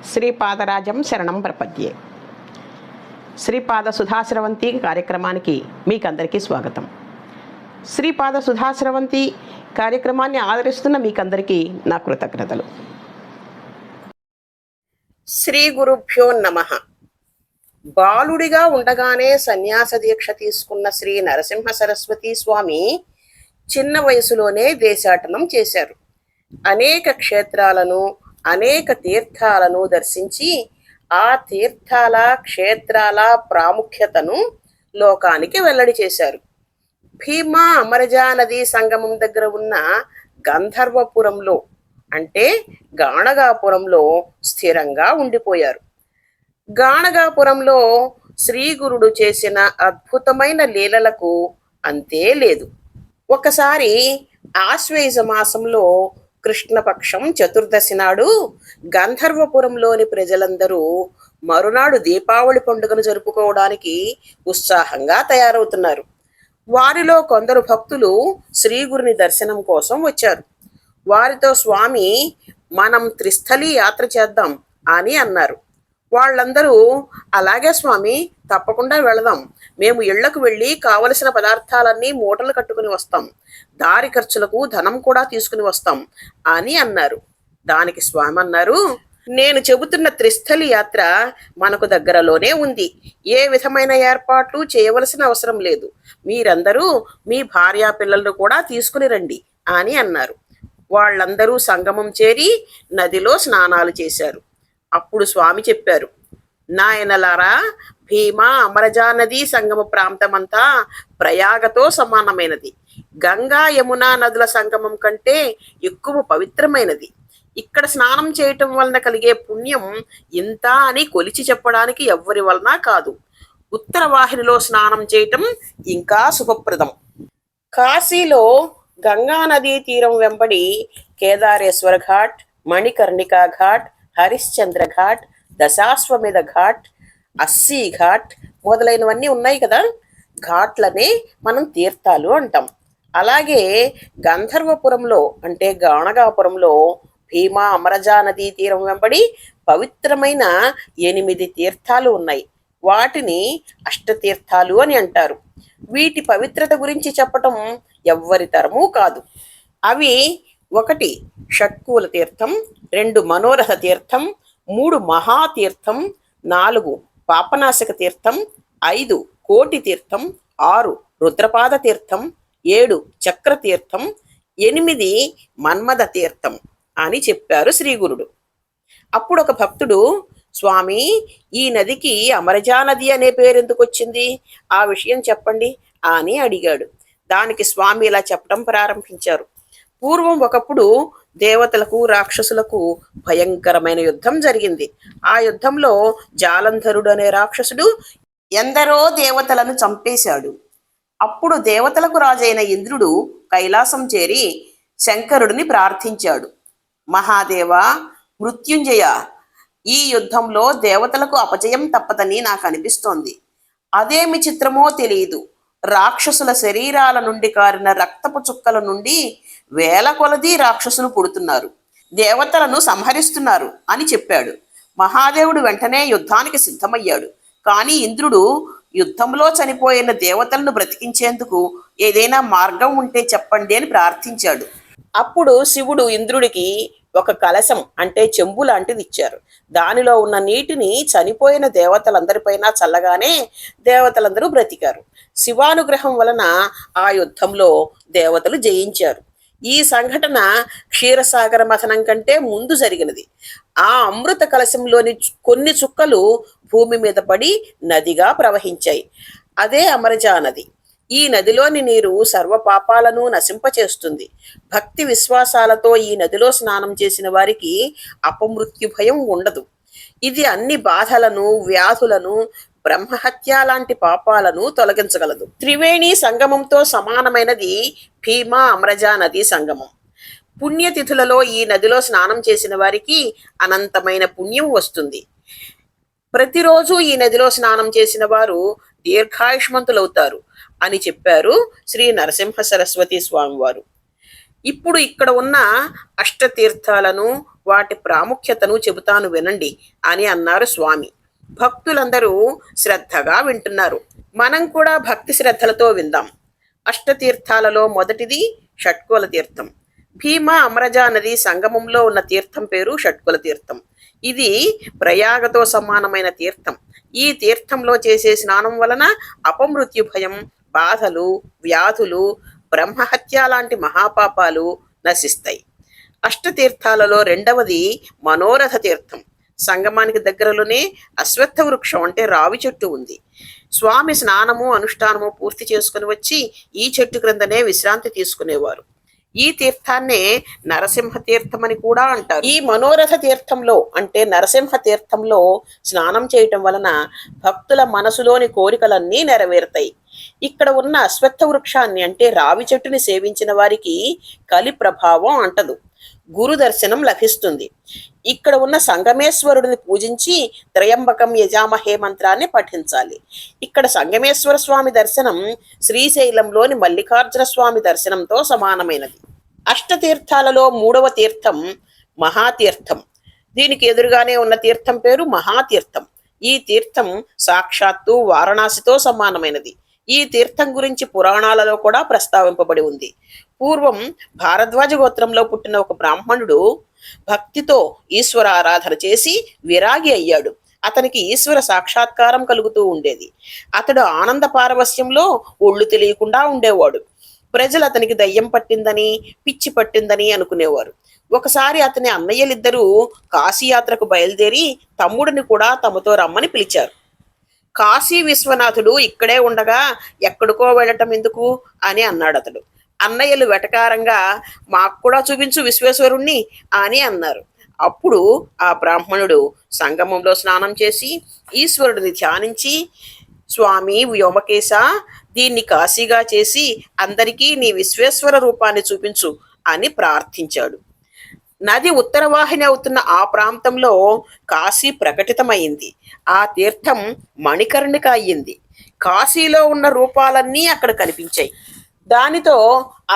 శ్రీపాదరాజం శరణం ప్రపద్యే. శ్రీపాద సుధాశ్రవంతి కార్యక్రమానికి మీకందరికీ స్వాగతం. శ్రీపాద సుధాశ్రవంతి కార్యక్రమాన్ని ఆదరిస్తున్న మీకందరికీ నా కృతజ్ఞతలు. శ్రీ గురుభ్యో నమః. బాలుడిగా ఉండగానే సన్యాస దీక్ష తీసుకున్న శ్రీ నరసింహ సరస్వతి స్వామి చిన్న వయసులోనే దేశాటనం చేశారు. అనేక క్షేత్రాలను, అనేక తీర్థాలను దర్శించి ఆ తీర్థాల క్షేత్రాల ప్రాముఖ్యతను లోకానికి వెల్లడి చేశారు. భీమా అమరజా నదీ సంగమం దగ్గర ఉన్న గంధర్వపురంలో అంటే గాణగాపురంలో స్థిరంగా ఉండిపోయారు. గాణగాపురంలో శ్రీగురుడు చేసిన అద్భుతమైన లీలలకు అంతే లేదు. ఒకసారి ఆశ్వేజ మాసంలో కృష్ణపక్షం చతుర్దశి నాడు గంధర్వపురంలోని ప్రజలందరూ మరునాడు దీపావళి పండుగను జరుపుకోవడానికి ఉత్సాహంగా తయారవుతున్నారు. వారిలో కొందరు భక్తులు శ్రీగురుని దర్శనం కోసం వచ్చారు. వారితో స్వామి, మనం త్రిస్థలి యాత్ర చేద్దాం అని అన్నారు. వాళ్ళందరూ, అలాగే స్వామి, తప్పకుండా వెళదాం. మేము ఇళ్లకు వెళ్ళి కావలసిన పదార్థాలన్నీ మూటలు కట్టుకుని వస్తాం. దారి ఖర్చులకు ధనం కూడా తీసుకుని వస్తాం అని అన్నారు. దానికి స్వామి అన్నారు, నేను చెబుతున్న త్రిస్థలి యాత్ర మనకు దగ్గరలోనే ఉంది. ఏ విధమైన ఏర్పాట్లు చేయవలసిన అవసరం లేదు. మీరందరూ మీ భార్యా పిల్లలను కూడా తీసుకుని రండి అని అన్నారు. వాళ్ళందరూ సంగమం చేరి నదిలో స్నానాలు చేశారు. అప్పుడు స్వామి చెప్పారు, నాయనలారా, భీమా అమరజా నదీ సంగమ ప్రాంతమంతా ప్రయాగతో సమానమైనది. గంగా యమునా నదుల సంగమం కంటే ఎక్కువ పవిత్రమైనది. ఇక్కడ స్నానం చేయటం వలన కలిగే పుణ్యం ఇంత అని కొలిచి చెప్పడానికి ఎవ్వరి వలన కాదు. ఉత్తర వాహినిలో స్నానం చేయటం ఇంకా శుభప్రదం. కాశీలో గంగా నదీ తీరం వెంబడి కేదారేశ్వర ఘాట్, మణికర్ణికా ఘాట్, హరిశ్చంద్ర ఘాట్, దశాశ్వమేధ ఘాట్, అస్సీ ఘాట్ మొదలైనవన్నీ ఉన్నాయి కదా. ఘాట్లనే మనం తీర్థాలు అంటాం. అలాగే గంధర్వపురంలో అంటే గాణగాపురంలో భీమా అమరజా నదీ తీరం వెంబడి పవిత్రమైన 8 తీర్థాలు ఉన్నాయి. వాటిని అష్టతీర్థాలు అని అంటారు. వీటి పవిత్రత గురించి చెప్పటం ఎవ్వరి తరమూ కాదు. అవి 1 షట్కూల తీర్థం, 2 మనోరథ తీర్థం, 3 మహాతీర్థం, 4 పాపనాశక తీర్థం, 5 కోటి తీర్థం, 6 రుద్రపాద తీర్థం, 7 చక్ర తీర్థం, 8 మన్మథ తీర్థం అని చెప్పారు శ్రీగురుడు. అప్పుడు ఒక భక్తుడు, స్వామి, ఈ నదికి అమరజా నది అనే పేరు ఎందుకు వచ్చింది? ఆ విషయం చెప్పండి అని అడిగాడు. దానికి స్వామి ఇలా చెప్పడం ప్రారంభించారు. పూర్వం ఒకప్పుడు దేవతలకు రాక్షసులకు భయంకరమైన యుద్ధం జరిగింది. ఆ యుద్ధంలో జాలంధరుడు అనే రాక్షసుడు ఎందరో దేవతలను చంపేశాడు. అప్పుడు దేవతలకు రాజైన ఇంద్రుడు కైలాసం చేరి శంకరుడిని ప్రార్థించాడు. మహాదేవ, మృత్యుంజయ, ఈ యుద్ధంలో దేవతలకు అపజయం తప్పదని నాకు అనిపిస్తోంది. అదేమి చిత్రమో తెలియదు, రాక్షసుల శరీరాల నుండి కారిన రక్తపు చుక్కల నుండి వేల కొలది రాక్షసులు పుడుతున్నారు, దేవతలను సంహరిస్తున్నారు అని చెప్పాడు. మహాదేవుడు వెంటనే యుద్ధానికి సిద్ధమయ్యాడు. కానీ ఇంద్రుడు, యుద్ధంలో చనిపోయిన దేవతలను బ్రతికించేందుకు ఏదైనా మార్గం ఉంటే చెప్పండి అని ప్రార్థించాడు. అప్పుడు శివుడు ఇంద్రుడికి ఒక కలశం అంటే చెంబు లాంటిది ఇచ్చారు. దానిలో ఉన్న నీటిని చనిపోయిన దేవతలందరిపైన చల్లగానే దేవతలందరూ బ్రతికారు. శివానుగ్రహం వలన ఆ యుద్ధంలో దేవతలు జయించారు. ఈ సంఘటన క్షీరసాగర మథనం కంటే ముందు జరిగినది. ఆ అమృత కలశంలోని కొన్ని చుక్కలు భూమి మీద పడి నదిగా ప్రవహించాయి. అదే అమరజా నది. ఈ నదిలోని నీరు సర్వ పాపాలను నశింపచేస్తుంది. భక్తి విశ్వాసాలతో ఈ నదిలో స్నానం చేసిన వారికి అపమృత్యు భయం ఉండదు. ఇది అన్ని బాధలను, వ్యాధులను, బ్రహ్మహత్య లాంటి పాపాలను తొలగించగలదు. త్రివేణి సంగమంతో సమానమైనది భీమా అమరజా నదీ సంగమం. పుణ్యతిథులలో ఈ నదిలో స్నానం చేసిన వారికి అనంతమైన పుణ్యం వస్తుంది. ప్రతిరోజు ఈ నదిలో స్నానం చేసిన వారు దీర్ఘాయుష్మంతులవుతారు అని చెప్పారు శ్రీ నరసింహ సరస్వతి స్వామివారు. ఇప్పుడు ఇక్కడ ఉన్న అష్టతీర్థాలను వాటి ప్రాముఖ్యతను చెబుతాను వినండి అని అన్నారు స్వామి. భక్తులందరూ శ్రద్ధగా వింటున్నారు. మనం కూడా భక్తి శ్రద్ధలతో విందాం. అష్టతీర్థాలలో మొదటిది షట్కుల తీర్థం. భీమా అమరజా నది సంగమంలో ఉన్న తీర్థం పేరు షట్కుల తీర్థం. ఇది ప్రయాగతో సమానమైన తీర్థం. ఈ తీర్థంలో చేసే స్నానం వలన అపమృత్యు భయం, బాధలు, వ్యాధులు, బ్రహ్మహత్య లాంటి మహాపాపాలు నశిస్తాయి. అష్టతీర్థాలలో రెండవది మనోరథ తీర్థం. సంగమానికి దగ్గరలోనే అశ్వత్థ వృక్షం అంటే రావి చెట్టు ఉంది. స్వామి స్నానము అనుష్ఠానము పూర్తి చేసుకుని వచ్చి ఈ చెట్టు క్రిందనే విశ్రాంతి తీసుకునేవారు. ఈ తీర్థాన్నే నరసింహ తీర్థం అని కూడా అంటారు. ఈ మనోరథ తీర్థంలో అంటే నరసింహ తీర్థంలో స్నానం చేయటం వలన భక్తుల మనసులోని కోరికలన్నీ నెరవేరుతాయి. ఇక్కడ ఉన్న అశ్వత్థ వృక్షాన్ని అంటే రావి చెట్టుని సేవించిన వారికి కలి ప్రభావం అంటదు, గురు దర్శనం లభిస్తుంది. ఇక్కడ ఉన్న సంగమేశ్వరుడిని పూజించి త్రయంబకం యజామహే మంత్రాన్ని పఠించాలి. ఇక్కడ సంగమేశ్వర స్వామి దర్శనం శ్రీశైలంలోని మల్లికార్జున స్వామి దర్శనంతో సమానమైనది. అష్టతీర్థాలలో మూడవ తీర్థం మహాతీర్థం. దీనికి ఎదురుగానే ఉన్న తీర్థం పేరు మహాతీర్థం. ఈ తీర్థం సాక్షాత్తు వారణాసితో సమానమైనది. ఈ తీర్థం గురించి పురాణాలలో కూడా ప్రస్తావింపబడి ఉంది. పూర్వం భారద్వాజ గోత్రంలో పుట్టిన ఒక బ్రాహ్మణుడు భక్తితో ఈశ్వర ఆరాధన చేసి విరాగి అయ్యాడు. అతనికి ఈశ్వర సాక్షాత్కారం కలుగుతూ ఉండేది. అతడు ఆనంద పారవస్యంలో ఒళ్ళు తెలియకుండా ఉండేవాడు. ప్రజలు అతనికి దయ్యం పట్టిందని, పిచ్చి పట్టిందని అనుకునేవారు. ఒకసారి అతని అన్నయ్యలిద్దరూ కాశీయాత్రకు బయలుదేరి తమ్ముడిని కూడా తమతో రమ్మని పిలిచారు. కాశీ విశ్వనాథుడు ఇక్కడే ఉండగా ఎక్కడికో వెళ్ళటం ఎందుకు అని అన్నాడు అతడు. అన్నయ్యలు వెటకారంగా మాకు కూడా చూపించు విశ్వేశ్వరుణ్ణి అని అన్నారు. అప్పుడు ఆ బ్రాహ్మణుడు సంగమంలో స్నానం చేసి ఈశ్వరుడిని ధ్యానించి, స్వామి వ్యోమకేశ, దీన్ని కాశీగా చేసి అందరికీ నీ విశ్వేశ్వర రూపాన్ని చూపించు అని ప్రార్థించాడు. నది ఉత్తరవాహిని అవుతున్న ఆ ప్రాంతంలో కాశీ ప్రకటితమైంది. ఆ తీర్థం మణికర్ణిక అయ్యింది. కాశీలో ఉన్న రూపాలన్నీ అక్కడ కనిపించాయి. దానితో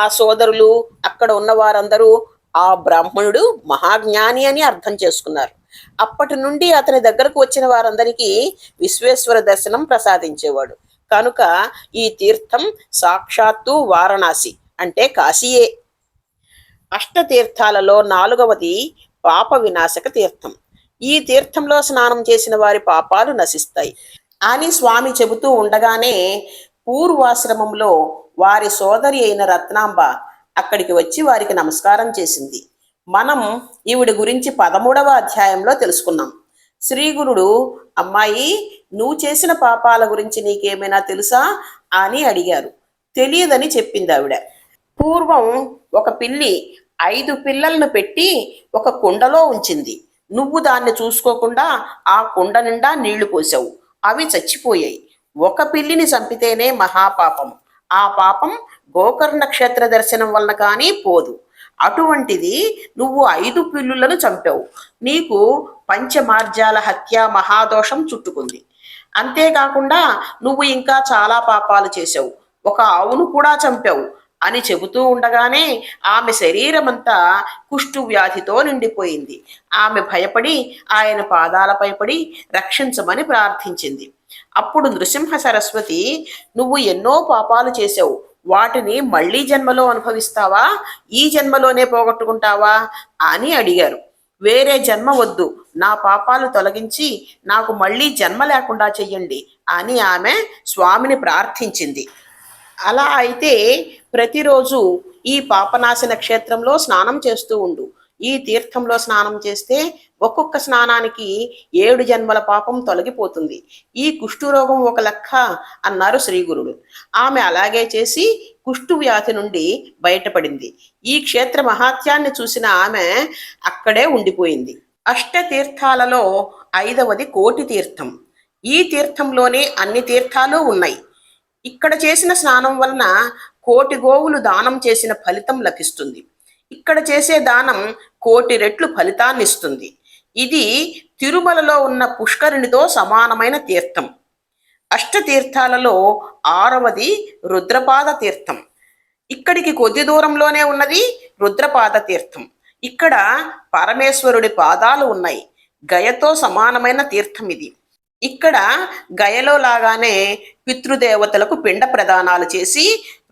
ఆ సోదరులు, అక్కడ ఉన్న వారందరూ ఆ బ్రాహ్మణుడు మహాజ్ఞాని అని అర్థం చేసుకున్నారు. అప్పటి నుండి అతని దగ్గరకు వచ్చిన వారందరికీ విశ్వేశ్వర దర్శనం ప్రసాదించేవాడు. కనుక ఈ తీర్థం సాక్షాత్తు వారణాసి అంటే కాశీయే. అష్టతీర్థాలలో నాలుగవది పాప వినాశక తీర్థం. ఈ తీర్థంలో స్నానం చేసిన వారి పాపాలు నశిస్తాయి అని స్వామి చెబుతూ ఉండగానే పూర్వాశ్రమంలో వారి సోదరి అయిన రత్నాంబ అక్కడికి వచ్చి వారికి నమస్కారం చేసింది. మనం ఈవిడి గురించి 13వ అధ్యాయంలో తెలుసుకున్నాం. శ్రీగురుడు, అమ్మాయి, నువ్వు చేసిన పాపాల గురించి నీకేమైనా తెలుసా అని అడిగారు. తెలియదని చెప్పింది ఆవిడ. పూర్వం ఒక పిల్లి 5 పిల్లలను పెట్టి ఒక కుండలో ఉంచింది. నువ్వు దాన్ని చూసుకోకుండా ఆ కుండ నిండా నీళ్లు పోసావు. అవి చచ్చిపోయాయి. ఒక పిల్లిని చంపితేనే మహాపాపం. ఆ పాపం గోకర్ణ క్షేత్ర దర్శనం వలన కానీ పోదు. అటువంటిది నువ్వు 5 పిల్లులను చంపావు. నీకు పంచమార్జాల హత్య మహాదోషం చుట్టుకుంది. అంతేకాకుండా నువ్వు ఇంకా చాలా పాపాలు చేశావు. ఒక ఆవును కూడా చంపావు అని చెబుతూ ఉండగానే ఆమె శరీరమంతా కుష్టు వ్యాధితో నిండిపోయింది. ఆమె భయపడి ఆయన పాదాలపై పడి రక్షించమని ప్రార్థించింది. అప్పుడు నృసింహ సరస్వతి, నువ్వు ఎన్నో పాపాలు చేశావు, వాటిని మళ్ళీ జన్మలో అనుభవిస్తావా, ఈ జన్మలోనే పోగొట్టుకుంటావా అని అడిగారు. వేరే జన్మ వద్దు, నా పాపాలు తొలగించి నాకు మళ్ళీ జన్మ లేకుండా చెయ్యండి అని ఆమె స్వామిని ప్రార్థించింది. అలా అయితే ప్రతిరోజు ఈ పాపనాశన క్షేత్రంలో స్నానం చేస్తూ ఉండు. ఈ తీర్థంలో స్నానం చేస్తే ఒక్కొక్క స్నానానికి 7 జన్మల పాపం తొలగిపోతుంది. ఈ కుష్ఠురోగం ఒక లెక్క అన్నారు శ్రీగురుడు. ఆమె అలాగే చేసి కుష్టు వ్యాధి నుండి బయటపడింది. ఈ క్షేత్ర మహాత్యాన్ని చూసిన ఆమె అక్కడే ఉండిపోయింది. అష్టతీర్థాలలో 5వది కోటి తీర్థం. ఈ తీర్థంలోనే అన్ని తీర్థాలు ఉన్నాయి. ఇక్కడ చేసిన స్నానం వలన 1,000,000 గోవులు దానం చేసిన ఫలితం లభిస్తుంది. ఇక్కడ చేసే దానం 1,000,000 రెట్లు ఫలితాన్ని ఇస్తుంది. ఇది తిరుమలలో ఉన్న పుష్కరిణితో సమానమైన తీర్థం. అష్టతీర్థాలలో 6వది రుద్రపాద తీర్థం. ఇక్కడికి కొద్ది దూరంలోనే ఉన్నది రుద్రపాద తీర్థం. ఇక్కడ పరమేశ్వరుడి పాదాలు ఉన్నాయి. గయతో సమానమైన తీర్థం ఇది. ఇక్కడ గయలో లాగానే పితృదేవతలకు పిండ ప్రదానాలు చేసి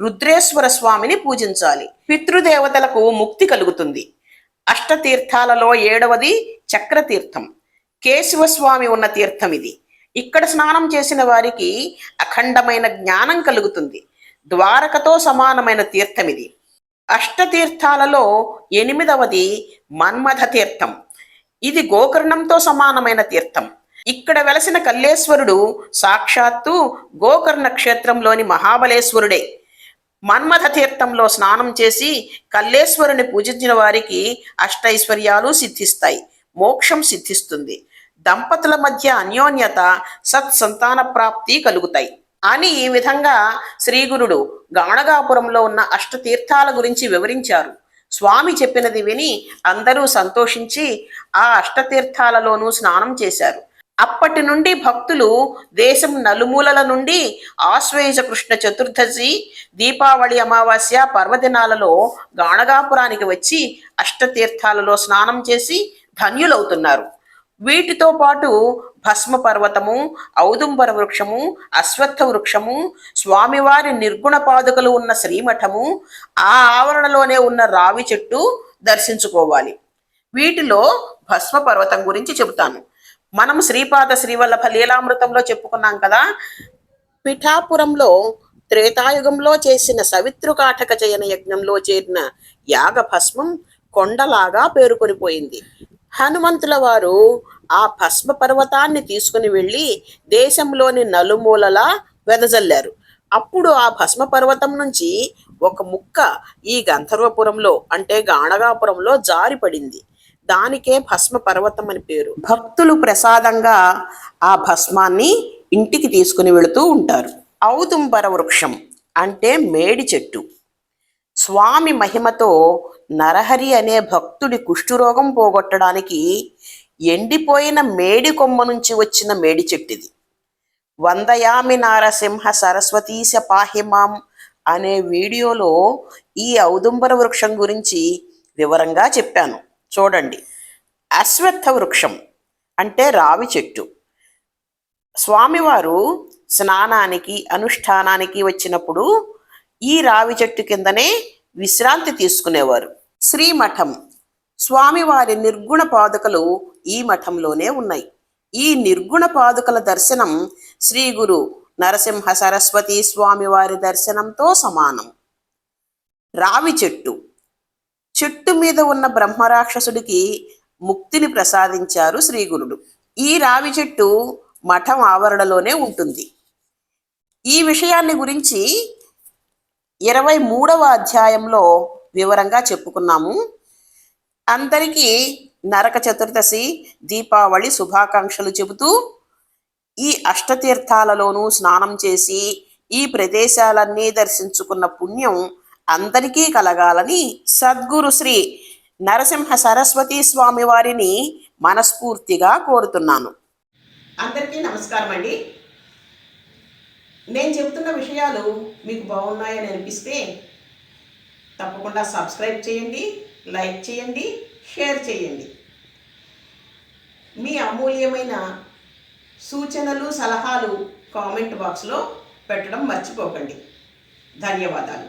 రుద్రేశ్వర స్వామిని పూజించాలి. పితృదేవతలకు ముక్తి కలుగుతుంది. అష్టతీర్థాలలో 7వది చక్రతీర్థం. కేశవస్వామి ఉన్న తీర్థం ఇది. ఇక్కడ స్నానం చేసిన వారికి అఖండమైన జ్ఞానం కలుగుతుంది. ద్వారకతో సమానమైన తీర్థం ఇది. అష్టతీర్థాలలో 8వది మన్మథ తీర్థం. ఇది గోకర్ణంతో సమానమైన తీర్థం. ఇక్కడ వెలసిన కల్లేశ్వరుడు సాక్షాత్తు గోకర్ణ క్షేత్రంలోని మహాబలేశ్వరుడే. మన్మథ తీర్థంలో స్నానం చేసి కల్లేశ్వరుని పూజించిన వారికి అష్టైశ్వర్యాలు సిద్ధిస్తాయి, మోక్షం సిద్ధిస్తుంది, దంపతుల మధ్య అన్యోన్యత, సత్సంతాన ప్రాప్తి కలుగుతాయి అని ఈ విధంగా శ్రీగురుడు గాణగాపురంలో ఉన్న అష్టతీర్థాల గురించి వివరించారు. స్వామి చెప్పినది విని అందరూ సంతోషించి ఆ అష్టతీర్థాలలోనూ స్నానం చేశారు. అప్పటి నుండి భక్తులు దేశం నలుమూలల నుండి ఆశ్వేయుజ కృష్ణ చతుర్దశి, దీపావళి అమావాస్య పర్వదినాలలో గాణగాపురానికి వచ్చి అష్టతీర్థాలలో స్నానం చేసి ధన్యులవుతున్నారు. వీటితో పాటు భస్మ పర్వతము, ఔదుంబర వృక్షము, అశ్వత్థ వృక్షము, స్వామివారి నిర్గుణ పాదుకలు ఉన్న శ్రీమఠము, ఆ ఆవరణలోనే ఉన్న రావి చెట్టు దర్శించుకోవాలి. వీటిలో భస్మ పర్వతం గురించి చెబుతాను. మనం శ్రీపాద శ్రీవల్లభ లీలామృతంలో చెప్పుకున్నాం కదా. పిఠాపురంలో త్రేతాయుగంలో చేసిన సవితృకాఠక చయన యజ్ఞంలో చేరిన యాగ భస్మం కొండలాగా పేరుకొనిపోయింది. హనుమంతుల వారు ఆ భస్మ పర్వతాన్ని తీసుకుని వెళ్ళి దేశంలోని నలుమూలలా వెదజల్లారు. అప్పుడు ఆ భస్మ పర్వతం నుంచి ఒక ముక్క ఈ గంధర్వపురంలో అంటే గాణగాపురంలో జారిపడింది. దానికే భస్మ పర్వతం అని పేరు. భక్తులు ప్రసాదంగా ఆ భస్మాన్ని ఇంటికి తీసుకుని వెళుతూ ఉంటారు. ఔదుంబర వృక్షం అంటే మేడి చెట్టు. స్వామి మహిమతో నరహరి అనే భక్తుడి కుష్ఠురోగం పోగొట్టడానికి ఎండిపోయిన మేడి కొమ్మ నుంచి వచ్చిన మేడి చెట్టుది. వందయామి నారసింహ సరస్వతీశ పాహిమాం అనే వీడియోలో ఈ ఔదుంబర వృక్షం గురించి వివరంగా చెప్పాను, చూడండి. అశ్వత్థ వృక్షం అంటే రావి చెట్టు. స్వామివారు స్నానానికి అనుష్ఠానానికి వచ్చినప్పుడు ఈ రావి చెట్టు కిందనే విశ్రాంతి తీసుకునేవారు. శ్రీమఠం, స్వామివారి నిర్గుణ పాదుకలు ఈ మఠంలోనే ఉన్నాయి. ఈ నిర్గుణ పాదుకల దర్శనం శ్రీ గురు నరసింహ సరస్వతి స్వామివారి దర్శనంతో సమానం. రావి చెట్టు, చెట్టు మీద ఉన్న బ్రహ్మరాక్షసుడికి ముక్తిని ప్రసాదించారు శ్రీగురుడు. ఈ రావి చెట్టు మఠం ఆవరణలోనే ఉంటుంది. ఈ విషయాన్ని గురించి 23వ అధ్యాయంలో వివరంగా చెప్పుకున్నాము. అందరికీ నరక చతుర్దశి, దీపావళి శుభాకాంక్షలు చెబుతూ ఈ అష్టతీర్థాలలోనూ స్నానం చేసి ఈ ప్రదేశాలన్నీ దర్శించుకున్న పుణ్యం అందరికీ కలగాలని సద్గురు శ్రీ నరసింహ సరస్వతి స్వామి వారిని మనస్ఫూర్తిగా కోరుతున్నాను. అందరికీ నమస్కారం అండి. నేను చెబుతున్న విషయాలు మీకు బాగున్నాయని అనిపిస్తే తప్పకుండా సబ్స్క్రైబ్ చేయండి, లైక్ చేయండి, షేర్ చేయండి. మీ అమూల్యమైన సూచనలు సలహాలు కామెంట్ బాక్స్లో పెట్టడం మర్చిపోకండి. ధన్యవాదాలు.